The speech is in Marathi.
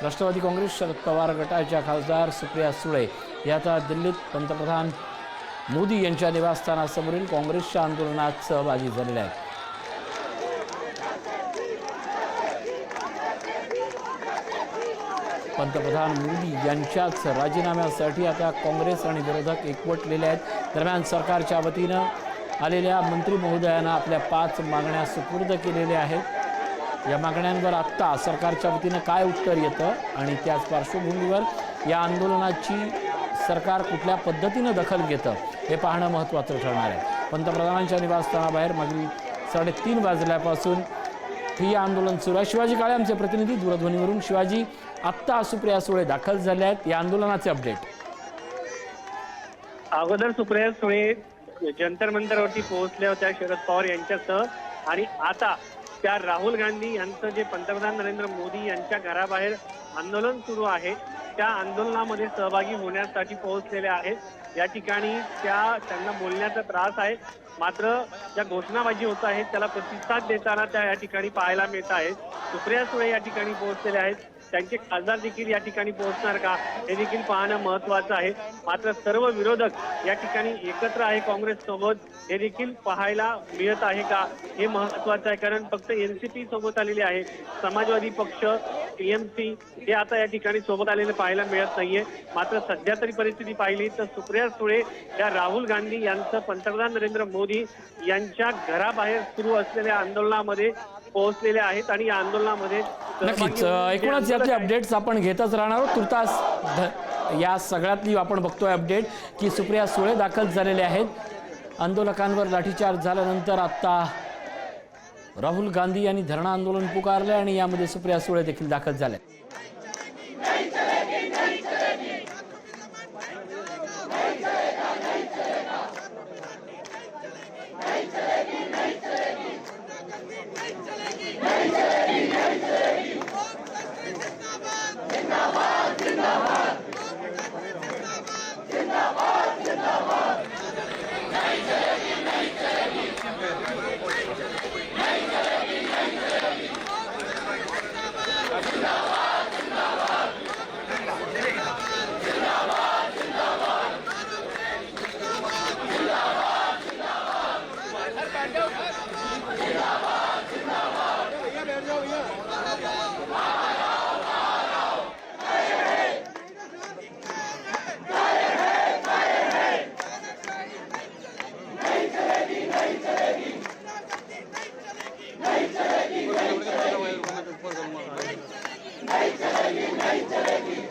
राष्ट्रवादी काँग्रेस शरद पवार गटाच्या खासदार सुप्रिया सुळे या आता दिल्लीत पंतप्रधान मोदी यांच्या निवासस्थानासमोरील काँग्रेसच्या आंदोलनात सहभागी झालेल्या आहेत। पंतप्रधान मोदी यांच्याच राजीनाम्यासाठी आता काँग्रेस आणि विरोधक एकवटलेले आहेत। दरम्यान सरकारच्या वतीनं आलेल्या मंत्री महोदयांना आपल्या 5 मागण्या सुपूर्द केलेल्या आहेत। या मागण्यांवर आत्ता सरकारच्या वतीनं काय उत्तर येतं आणि त्याच पार्श्वभूमीवर या आंदोलनाची सरकार कुठल्या पद्धतीनं दखल घेतं हे पाहणं महत्त्वाचं ठरणार आहे। पंतप्रधानांच्या निवासस्थानाबाहेर मागील 3:30 वाजल्यापासून हे आंदोलन सुरू आहे। शिवाजी काळे आमचे प्रतिनिधी दूरध्वनीवरून। शिवाजी, आत्ता सुप्रिया सुळे दाखल झाले आहेत, या आंदोलनाचे अपडेट। अगोदर सुप्रिया सुळे जंतर मंतरवरती पोहोचल्या होत्या शरद पवार यांच्यासह आणि आता त्या राहुल गांधी यांचं जे पंतप्रधान नरेंद्र मोदी यांच्या घराबाहेर आंदोलन सुरू आहे त्या आंदोलनामध्ये सहभागी होण्यासाठी पोहोचलेल्या आहेत। या ठिकाणी त्यांना बोलण्याचा त्रास आहे, मात्र ज्या घोषणाबाजी होत आहेत त्याला प्रतिसाद देताना त्या या ठिकाणी पाहायला मिळत आहेत। सुप्रिया सुळे या ठिकाणी पोहोचलेले आहेत, त्यांचे खासदार देखील या ठिकाणी पोहोचणार का हे देखील पाहणं महत्त्वाचं आहे। मात्र सर्व विरोधक या ठिकाणी एकत्र आहे काँग्रेस सोबत हे देखील पाहायला मिळत आहे का हे महत्त्वाचं आहे, कारण फक्त एनसीपी सोबत आलेले आहे, समाजवादी पक्ष टीएमसी हे आता या ठिकाणी सोबत आलेले पाहायला मिळत नाहीये। मात्र सध्या तरी परिस्थिती पाहिली तर सुप्रिया सुळे या राहुल गांधी यांचं पंतप्रधान नरेंद्र मोदी यांच्या घराबाहेर सुरू असलेल्या आंदोलनामध्ये पोहोचलेले आहेत आणि या आंदोलनामध्ये नक्कीच एकूणच यातले अपडेट्स आपण घेतच राहणार आहोत। तुर्तास या सगळ्यातली आपण बघतोय अपडेट की सुप्रिया सुळे दाखल झालेले आहेत। आंदोलकांवर लाठीचार्ज झाल्यानंतर आता राहुल गांधी यांनी धरणं आंदोलन पुकारले आणि यामध्ये सुप्रिया सुळे देखील दाखल झाले। नहीं चलेगी।